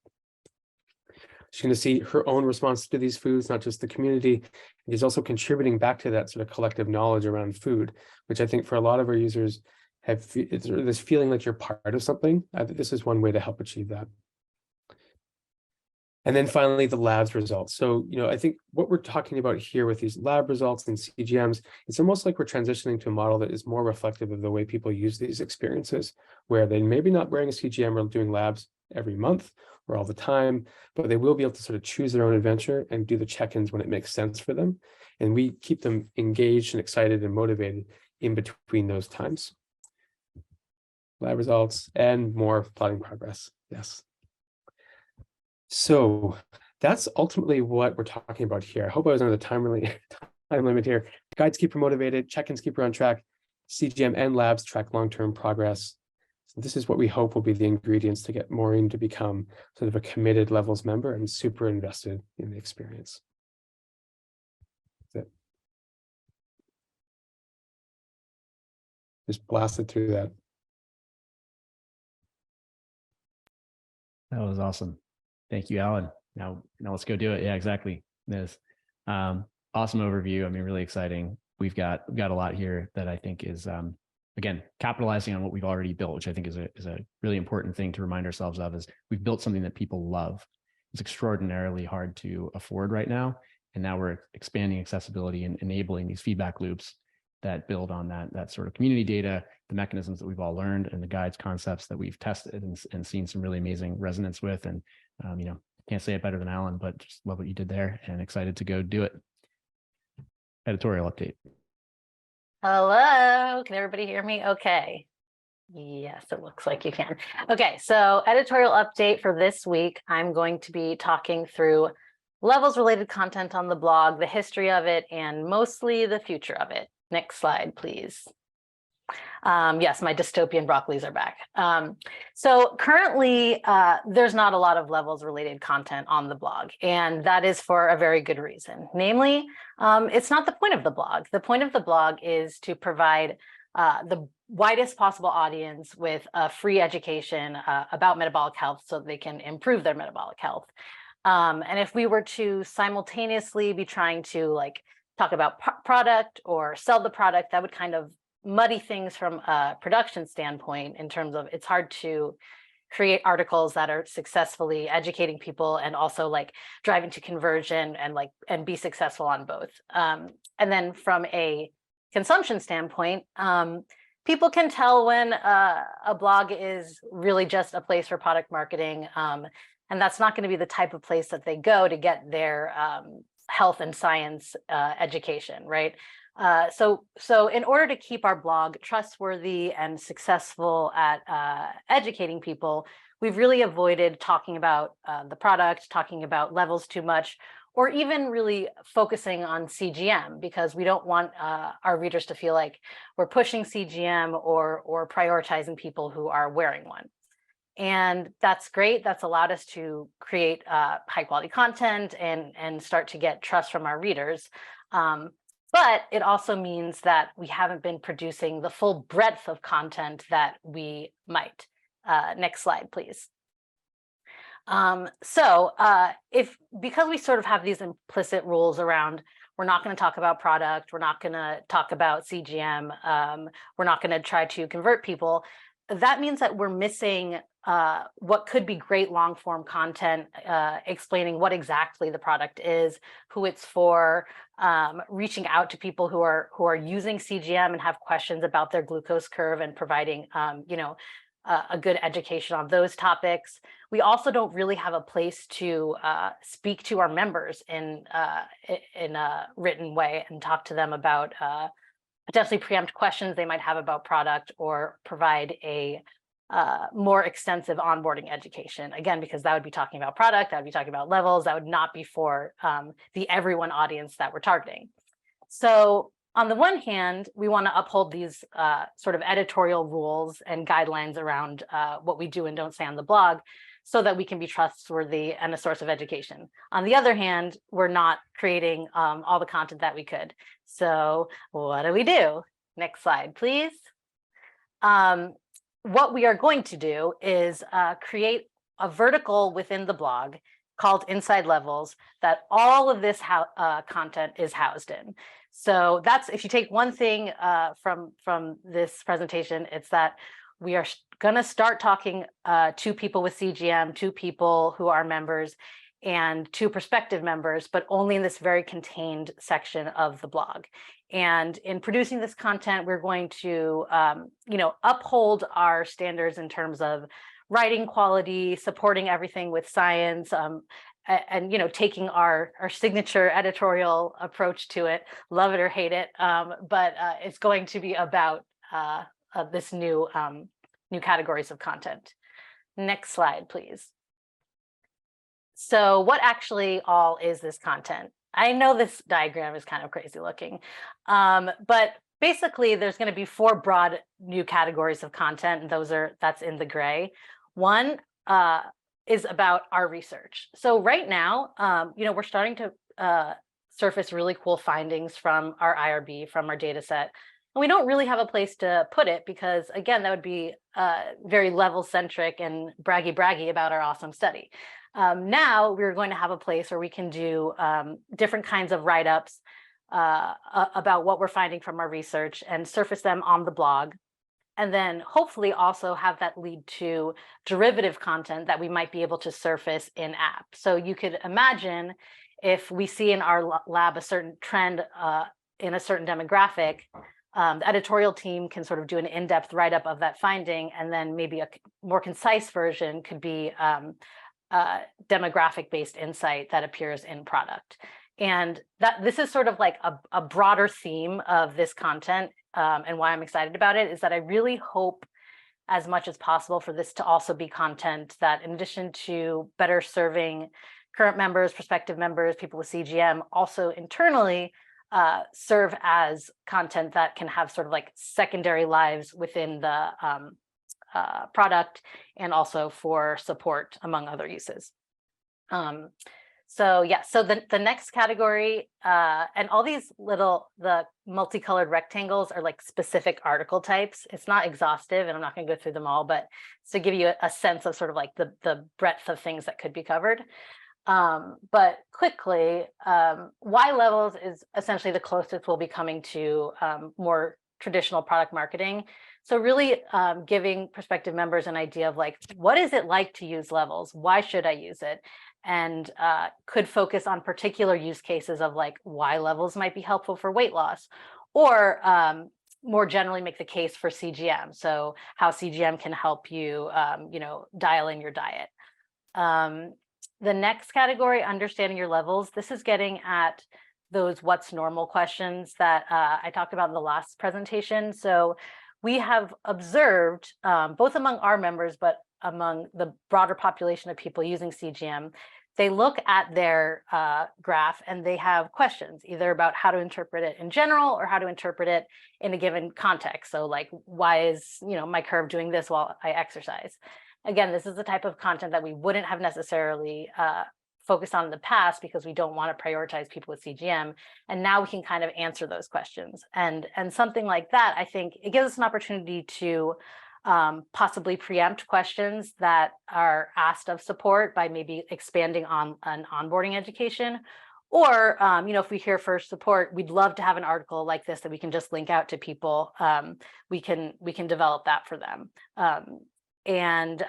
She's going to see her own response to these foods, not just the community. She's also contributing back to that sort of collective knowledge around food, which I think for a lot of our users have this feeling like you're part of something. I think this is one way to help achieve that. And then finally, the labs results. So, I think what we're talking about here with these lab results and CGMs, it's almost like we're transitioning to a model that is more reflective of the way people use these experiences, where they maybe not wearing a CGM or doing labs every month or all the time, but they will be able to sort of choose their own adventure and do the check-ins when it makes sense for them. And we keep them engaged and excited and motivated in between those times. Lab results and more plotting progress. Yes. So that's ultimately what we're talking about here. I hope I was under the time limit here. Guides keep her motivated, check-ins keep her on track, CGM and labs track long-term progress. So this is what we hope will be the ingredients to get Maureen to become sort of a committed levels member and super invested in the experience. That's it. Just blasted through that. That was awesome. Thank you, Alan. Now let's go do it. Yeah, exactly. This awesome overview. I mean, really exciting. We've got a lot here that I think is again capitalizing on what we've already built, which I think is a really important thing to remind ourselves of. Is we've built something that people love. It's extraordinarily hard to afford right now, and now we're expanding accessibility and enabling these feedback loops that build on that sort of community data, the mechanisms that we've all learned, and the guides concepts that we've tested and seen some really amazing resonance with. And can't say it better than Alan, but just love what you did there and excited to go do it. Editorial update. Hello, can everybody hear me? Okay. Yes, it looks like you can. Okay, so editorial update for this week. I'm going to be talking through levels related content on the blog, the history of it, and mostly the future of it. Next slide, please. Yes, my dystopian broccolis are back. So currently, there's not a lot of levels related content on the blog, and that is for a very good reason. Namely, it's not the point of the blog. The point of the blog is to provide the widest possible audience with a free education about metabolic health so they can improve their metabolic health. And if we were to simultaneously be trying to talk about product or sell the product, that would kind of muddy things from a production standpoint in terms of it's hard to create articles that are successfully educating people and also driving to conversion and be successful on both. And then from a consumption standpoint, people can tell when a blog is really just a place for product marketing. And that's not going to be the type of place that they go to get their health and science education, right? So in order to keep our blog trustworthy and successful at educating people, we've really avoided talking about the product, talking about levels too much, or even really focusing on CGM, because we don't want our readers to feel like we're pushing CGM or prioritizing people who are wearing one. And that's great. That's allowed us to create high quality content and start to get trust from our readers. But it also means that we haven't been producing the full breadth of content that we might. Next slide, please. Because we sort of have these implicit rules around, we're not going to talk about product, we're not going to talk about CGM, we're not going to try to convert people, that means that we're missing what could be great long form content explaining what exactly the product is, who it's for, reaching out to people who are using CGM and have questions about their glucose curve and providing a good education on those topics. We also don't really have a place to speak to our members in a written way and talk to them about potentially preempt questions they might have about product or provide a more extensive onboarding education. Again, because that would be talking about product, that would be talking about levels, that would not be for the everyone audience that we're targeting. So on the one hand, we want to uphold these sort of editorial rules and guidelines around what we do and don't say on the blog. so that we can be trustworthy and a source of education. On the other hand, we're not creating all the content that we could. So what do? Next slide, please. What we are going to do is create a vertical within the blog called Inside Levels that all of this content is housed in. So that's, if you take one thing from this presentation, it's that we are going to start talking to people with CGM, to people who are members, and to prospective members, but only in this very contained section of the blog. And in producing this content, we're going to, uphold our standards in terms of writing quality, supporting everything with science, and taking our signature editorial approach to it, love it or hate it. But it's going to be about this new categories of content. Next slide, please. So what actually all is this content? I know this diagram is kind of crazy looking, but basically there's going to be 4 broad new categories of content, and that's in the gray. One is about our research. So right now, we're starting to surface really cool findings from our IRB, from our data set. And we don't really have a place to put it because, again, that would be very level centric and braggy about our awesome study. Now we're going to have a place where we can do different kinds of write-ups about what we're finding from our research and surface them on the blog. And then hopefully also have that lead to derivative content that we might be able to surface in app. So you could imagine if we see in our lab a certain trend in a certain demographic, the editorial team can sort of do an in-depth write-up of that finding, and then maybe a more concise version could be demographic-based insight that appears in product. And this is sort of like a broader theme of this content, and why I'm excited about it is that I really hope as much as possible for this to also be content that, in addition to better serving current members, prospective members, people with CGM, also internally serve as content that can have sort of like secondary lives within the product, and also for support among other uses. So the next category, and all these the multicolored rectangles are like specific article types. It's not exhaustive, and I'm not going to go through them all, but to give you a sense of sort of like the breadth of things that could be covered. But quickly, Y levels is essentially the closest we'll be coming to more traditional product marketing. So really giving prospective members an idea of like, what is it like to use levels? Why should I use it? And could focus on particular use cases of like why levels might be helpful for weight loss, or more generally make the case for CGM. So how CGM can help you, dial in your diet. The next category, understanding your levels. This is getting at those what's normal questions that I talked about in the last presentation. So we have observed both among our members, but among the broader population of people using CGM, they look at their graph and they have questions either about how to interpret it in general or how to interpret it in a given context. So like, why is my curve doing this while I exercise? Again, this is the type of content that we wouldn't have necessarily focused on in the past because we don't want to prioritize people with CGM. And now we can kind of answer those questions. And something like that, I think it gives us an opportunity to possibly preempt questions that are asked of support by maybe expanding on an onboarding education. Or, if we hear first support, we'd love to have an article like this that we can just link out to people. We can develop that for them. And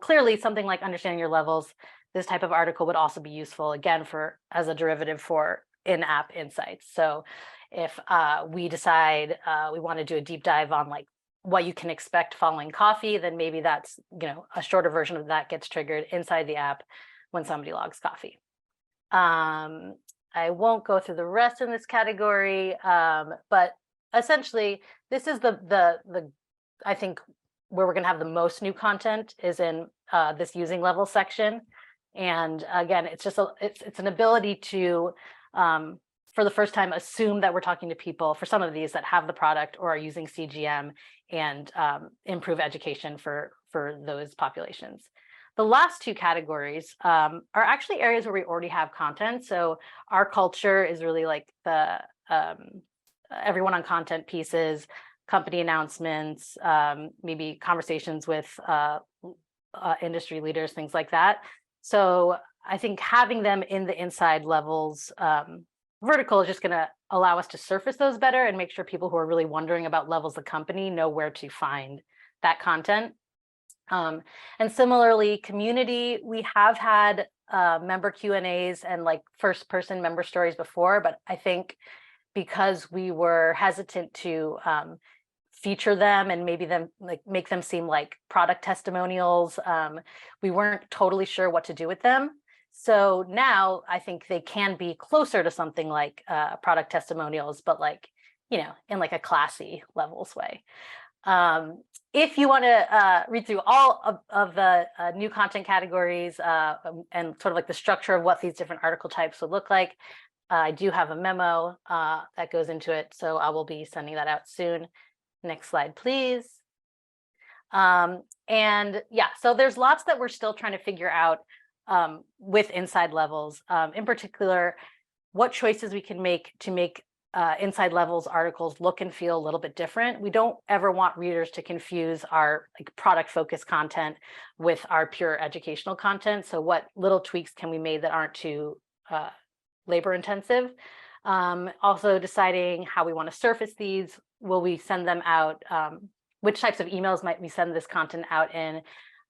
clearly something like understanding your levels, this type of article would also be useful again as a derivative for in-app insights. So if we decide we want to do a deep dive on like what you can expect following coffee, then maybe that's, a shorter version of that gets triggered inside the app when somebody logs coffee. I won't go through the rest in this category, but essentially this is the I think where we're going to have the most new content is in this using level section. And again, it's just it's an ability to, for the first time, assume that we're talking to people for some of these that have the product or are using CGM, and improve education for for those populations. The last two categories are actually areas where we already have content. So our culture is really like the everyone on content pieces, company announcements, maybe conversations with industry leaders, things like that. So I think having them in the inside levels vertical is just going to allow us to surface those better and make sure people who are really wondering about levels of the company know where to find that content. And similarly, community, we have had member Q&As and like first person member stories before, but I think because we were hesitant to feature them and maybe them like make them seem like product testimonials, we weren't totally sure what to do with them. So now I think they can be closer to something like product testimonials, but like, you know, in like a classy levels way. If you want to read through all of the new content categories and sort of like the structure of what these different article types would look like, I do have a memo that goes into it, so I will be sending that out soon. Next slide, please. And yeah, so there's lots that we're still trying to figure out with inside levels, in particular, what choices we can make to make inside levels articles look and feel a little bit different. We don't ever want readers to confuse our like product focused content with our pure educational content. So what little tweaks can we make that aren't too labor intensive? Also deciding how we want to surface these. Will we send them out? Which types of emails might we send this content out in?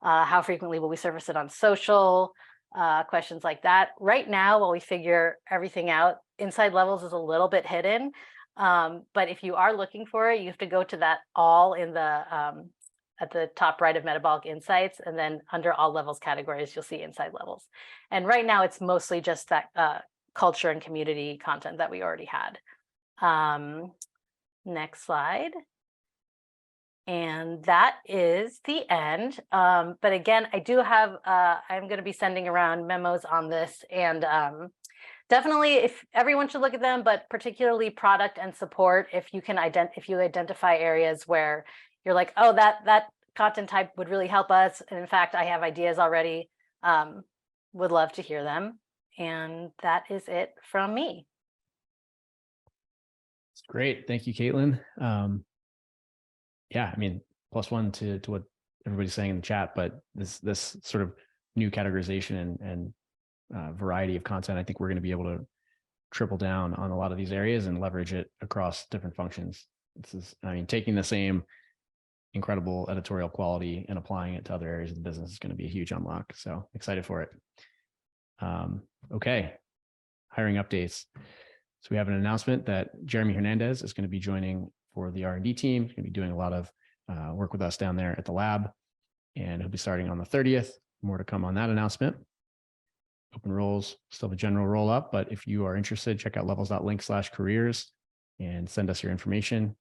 How frequently will we surface it on social? Questions like that. Right now, while we figure everything out, inside levels is a little bit hidden. But if you are looking for it, you have to go to that all in the at the top right of Metabolic Insights, and then under all levels categories, you'll see inside levels. And right now, it's mostly just that culture and community content that we already had. Next slide. And that is the end. But again, I do have, I'm going to be sending around memos on this, and definitely if everyone should look at them, but particularly product and support, if you can identify areas where you're like, oh, that content type would really help us. And in fact, I have ideas already, would love to hear them. And that is it from me. It's great. Thank you, Caitlin. Yeah, I mean, +1 to what everybody's saying in the chat, but this sort of new categorization and variety of content, I think we're going to be able to triple down on a lot of these areas and leverage it across different functions. This is, I mean, taking the same incredible editorial quality and applying it to other areas of the business is going to be a huge unlock. So excited for it. Okay, hiring updates. So we have an announcement that Jeremy Hernandez is going to be joining for the R&D team. He's going to be doing a lot of work with us down there at the lab, and he'll be starting on the 30th. More to come on that announcement. Open roles, still the general roll up, but if you are interested, check out levels.link/careers and send us your information,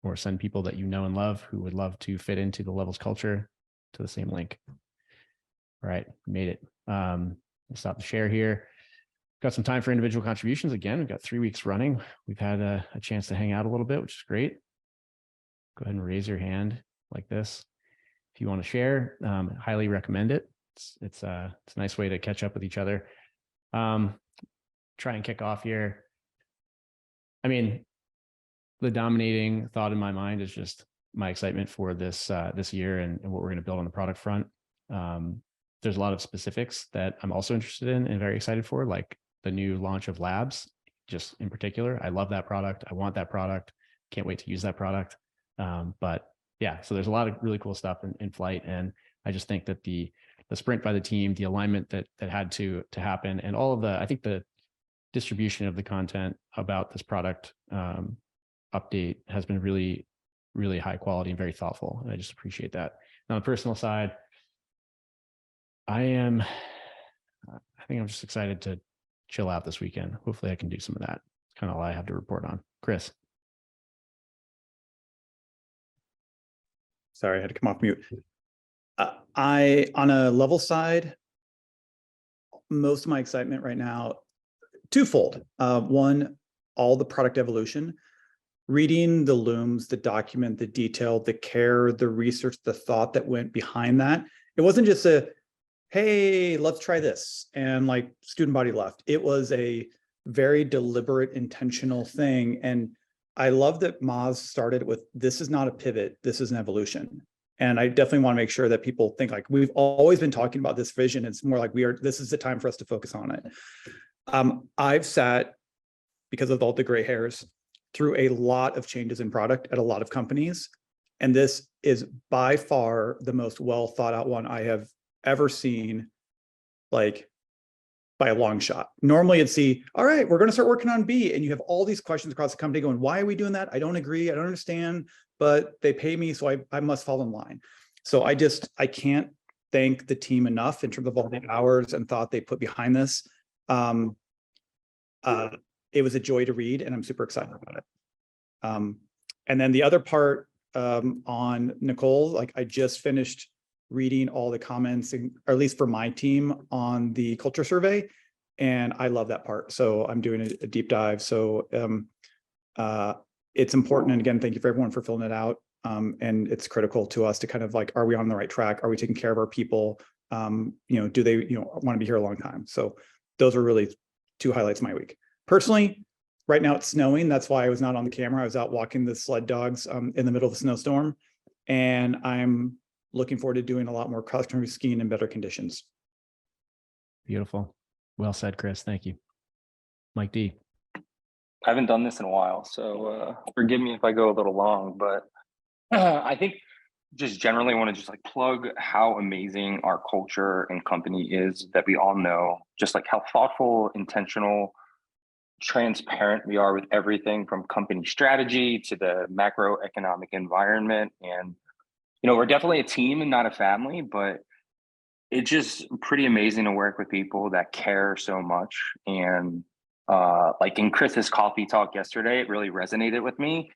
or send people that you know and love who would love to fit into the Levels culture to the same link. All right, made it. I'll stop the share here. Got some time for individual contributions. Again, we've got 3 weeks running. We've had a chance to hang out a little bit, which is great. Go ahead and raise your hand like this if you want to share. Highly recommend it. It's a nice way to catch up with each other. Try and kick off here. I mean, the dominating thought in my mind is just my excitement for this year and what we're going to build on the product front. There's a lot of specifics that I'm also interested in and very excited for, like the new launch of Labs, just in particular. I love that product. I want that product. Can't wait to use that product. But yeah, so there's a lot of really cool stuff in flight. And I just think that the sprint by the team, the alignment that had to happen, and all of I think the distribution of the content about this product update has been really, really high quality and very thoughtful. And I just appreciate that. And on the personal side, I think I'm just excited to chill out this weekend. Hopefully I can do some of that. It's kind of all I have to report on. Chris. Sorry, I had to come off mute. On a level side, most of my excitement right now, twofold. One, all the product evolution. reading the looms, the document, the detail, the care, the research, the thought that went behind that. It wasn't just a, hey, let's try this, and like student body left. It was a very deliberate, intentional thing. And I love that Maz started with, this is not a pivot, this is an evolution. And I definitely want to make sure that people think like, we've always been talking about this vision. It's more like this is the time for us to focus on it. I've sat, because of all the gray hairs, through a lot of changes in product at a lot of companies. And this is by far the most well thought out one I have ever seen, like by a long shot. Normally it's all right, we're going to start working on B, and you have all these questions across the company going, why are we doing that? I don't agree, I don't understand, but they pay me, so I must fall in line. So I can't thank the team enough in terms of all the hours and thought they put behind this. It was a joy to read, and I'm super excited about it. And then the other part on Nicole, like I just finished reading all the comments, or at least for my team, on the culture survey, and I love that part. So I'm doing a deep dive. So it's important. And again, thank you for everyone for filling it out. And it's critical to us to kind of like, are we on the right track? Are we taking care of our people? Do they want to be here a long time? So those are really two highlights of my week. Personally, right now it's snowing. That's why I was not on the camera. I was out walking the sled dogs in the middle of a snowstorm, and I'm looking forward to doing a lot more cross-country skiing in better conditions. Beautiful. Well said, Chris. Thank you. Mike D. I haven't done this in a while, so forgive me if I go a little long, but I think just generally want to just like plug how amazing our culture and company is, that we all know, just like how thoughtful, intentional, transparent we are with everything from company strategy to the macroeconomic environment. And, we're definitely a team and not a family, but it's just pretty amazing to work with people that care so much. And like in Chris's coffee talk yesterday, it really resonated with me.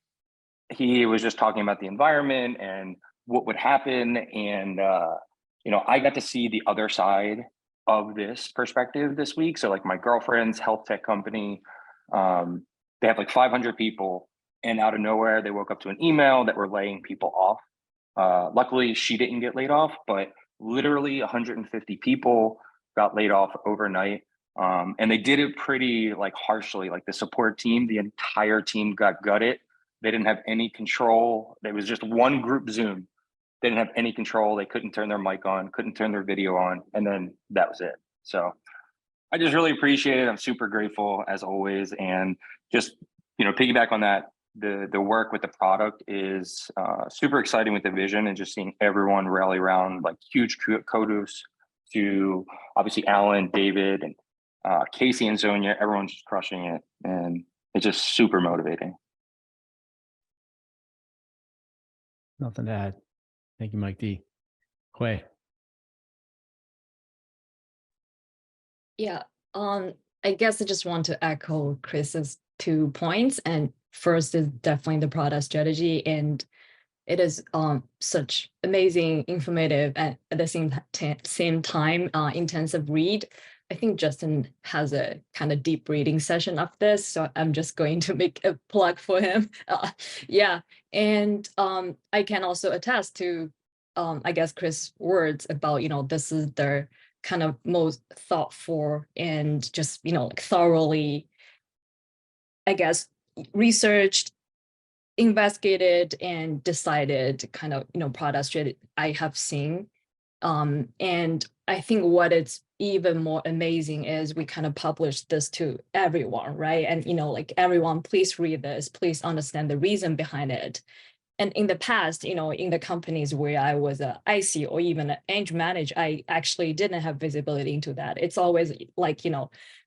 He was just talking about the environment and what would happen. And, I got to see the other side of this perspective this week. So like my girlfriend's health tech company, they have like 500 people, and out of nowhere, they woke up to an email that were laying people off. Luckily, she didn't get laid off, but literally 150 people got laid off overnight. And they did it pretty like harshly. Like the support team, the entire team got gutted. They didn't have any control. There was just one group Zoom. They didn't have any control. They couldn't turn their mic on, couldn't turn their video on. And then that was it. So I just really appreciate it. I'm super grateful as always. And just, piggyback on that, the work with the product is super exciting with the vision, and just seeing everyone rally around. Like huge kudos to obviously Alan, David, and Casey and Zonia. Everyone's just crushing it, and it's just super motivating. Nothing to add. Thank you, Mike D. Hui. Yeah, I guess I just want to echo Chris's 2 points. And first is definitely the product strategy, and it is such amazing, informative, and at the same time intensive read. I think Justin has a kind of deep reading session of this, so I'm just going to make a plug for him. Yeah, and I can also attest to, I guess, Chris' words about, this is their kind of most thoughtful and just, like thoroughly, I guess, researched, investigated, and decided kind of, product strategy I have seen. And I think what it's even more amazing is we kind of publish this to everyone, right? And, like everyone, please read this, please understand the reason behind it. And in the past, in the companies where I was a IC or even an Eng manager, I actually didn't have visibility into that. It's always like,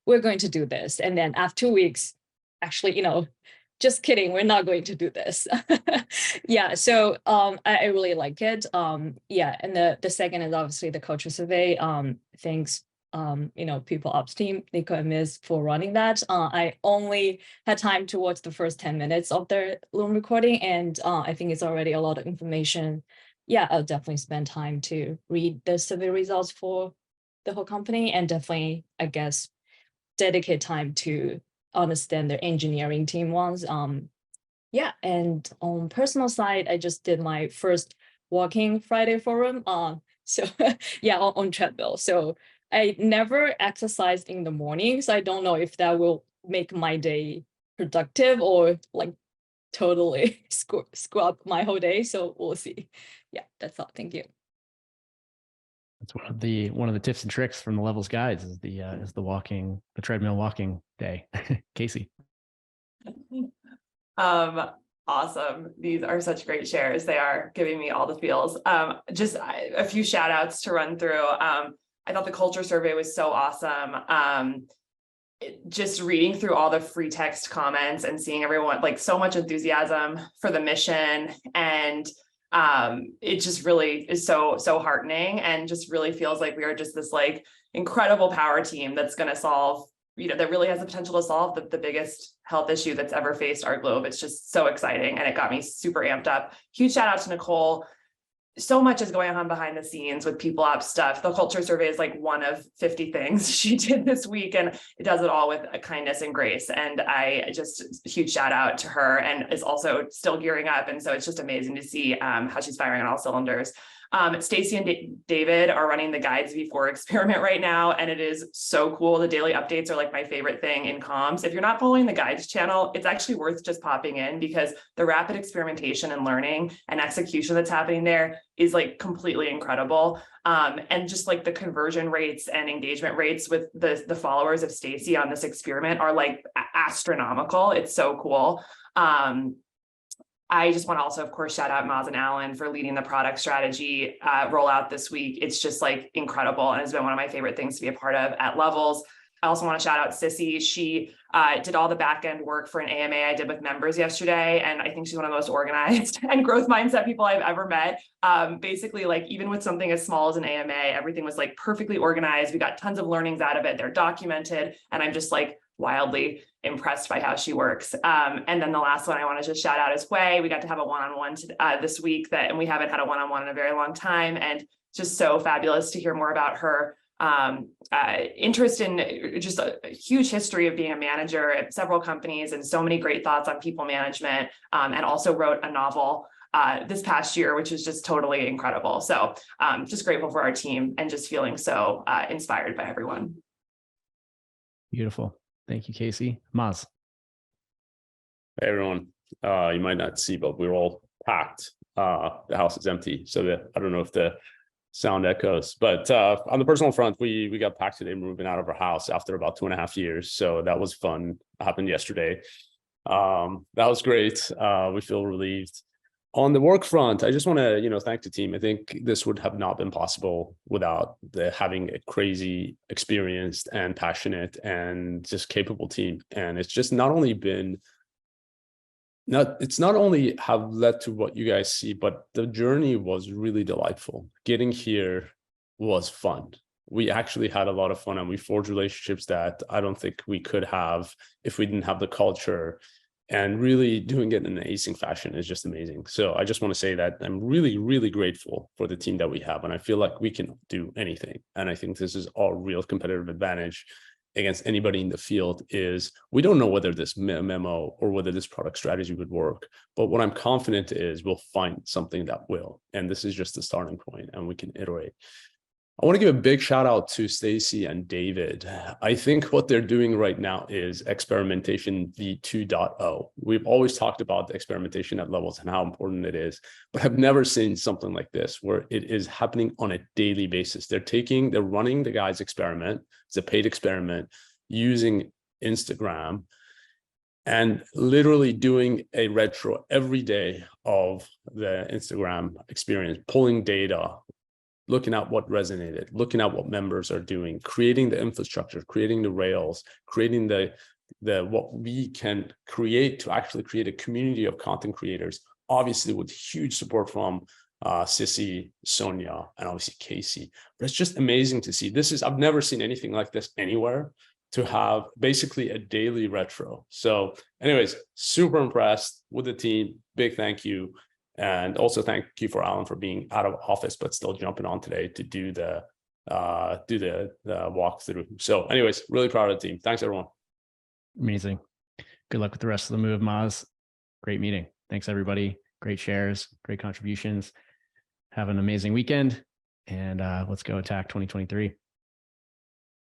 we're going to do this. And then after 2 weeks, actually, just kidding, we're not going to do this. Yeah, so I really like it. Yeah, and the second is obviously the culture survey. Thanks, people ops team, Nico and Ms for running that. I only had time to watch the first 10 minutes of their Loom recording, and I think it's already a lot of information. Yeah, I'll definitely spend time to read the survey results for the whole company, and definitely, I guess, dedicate time to understand their engineering team ones. Yeah, and on personal side, I just did my first walking Friday forum. So yeah, on treadmill. So I never exercised in the morning, so I don't know if that will make my day productive or like totally screw up my whole day. So we'll see. Yeah, that's all. Thank you. That's one of the tips and tricks from the levels guides is the treadmill walking day. Casey. Awesome. These are such great shares. They are giving me all the feels. Just a few shout outs to run through. I thought the culture survey was so awesome. Just reading through all the free text comments and seeing everyone, like, so much enthusiasm for the mission, and it just really is so heartening, and just really feels like we are just this like incredible power team that's going to solve, that really has the potential to solve the biggest health issue that's ever faced our globe. It's just so exciting, and it got me super amped up. Huge shout out to Nicole. So much is going on behind the scenes with people ops stuff. The culture survey is like one of 50 things she did this week, and it does it all with a kindness and grace. And I just, huge shout out to her, and is also still gearing up. And so it's just amazing to see how she's firing on all cylinders. Stacy and David are running the Guides V4 experiment right now, and it is so cool. The daily updates are like my favorite thing in comms. If you're not following the Guides channel, it's actually worth just popping in, because the rapid experimentation and learning and execution that's happening there is like completely incredible. And just like the conversion rates and engagement rates with the followers of Stacy on this experiment are like astronomical. It's so cool. I just want to also, of course, shout out Maz and Alan for leading the product strategy rollout this week. It's just like incredible, and has been one of my favorite things to be a part of at Levels. I also want to shout out Sissy. She did all the back end work for an AMA I did with members yesterday, and I think she's one of the most organized and growth mindset people I've ever met. Basically, like, even with something as small as an AMA, everything was like perfectly organized. We got tons of learnings out of it. They're documented, and I'm just like wildly impressed by how she works. And then the last one I want to just shout out is Hui. We got to have a one-on-one this week, and we haven't had a one-on-one in a very long time, and just so fabulous to hear more about her interest in just a huge history of being a manager at several companies, and so many great thoughts on people management, and also wrote a novel this past year, which is just totally incredible. So just grateful for our team, and just feeling so inspired by everyone. Beautiful. Thank you, Casey. Maz. Hey, everyone. You might not see, but we're all packed. The house is empty, so I don't know if the sound echoes, but on the personal front, we got packed today, moving out of our house after about 2.5 years. So that was fun. It happened yesterday. That was great. We feel relieved. On the work front, I just want to, thank the team. I think this would have not been possible without having a crazy, experienced and passionate and just capable team. And it's just it's not only have led to what you guys see, but the journey was really delightful. Getting here was fun. We actually had a lot of fun, and we forged relationships that I don't think we could have if we didn't have the culture. And really doing it in an acing fashion is just amazing. So I just want to say that I'm really, really grateful for the team that we have. And I feel like we can do anything. And I think this is our real competitive advantage against anybody in the field. Is we don't know whether this memo or whether this product strategy would work. But what I'm confident is we'll find something that will. And this is just the starting point, and we can iterate. I want to give a big shout out to Stacy and David. I think what they're doing right now is experimentation V2.0. We've always talked about the experimentation at Levels and how important it is, but I've never seen something like this where it is happening on a daily basis. They're running the Guides experiment. It's a paid experiment using Instagram, and literally doing a retro every day of the Instagram experience, pulling data, looking at what resonated, looking at what members are doing, creating the infrastructure, creating the rails, creating the what we can create to actually create a community of content creators, obviously with huge support from Sissy, Sonia, and obviously Casey. But it's just amazing to see. I've never seen anything like this anywhere, to have basically a daily retro. So anyways, super impressed with the team. Big thank you. And also thank you for Alan for being out of office, but still jumping on today to do the walkthrough. So anyways, really proud of the team. Thanks, everyone. Amazing. Good luck with the rest of the move, Maz. great meeting. Thanks, everybody. Great shares, great contributions. Have an amazing weekend, and let's go attack 2023.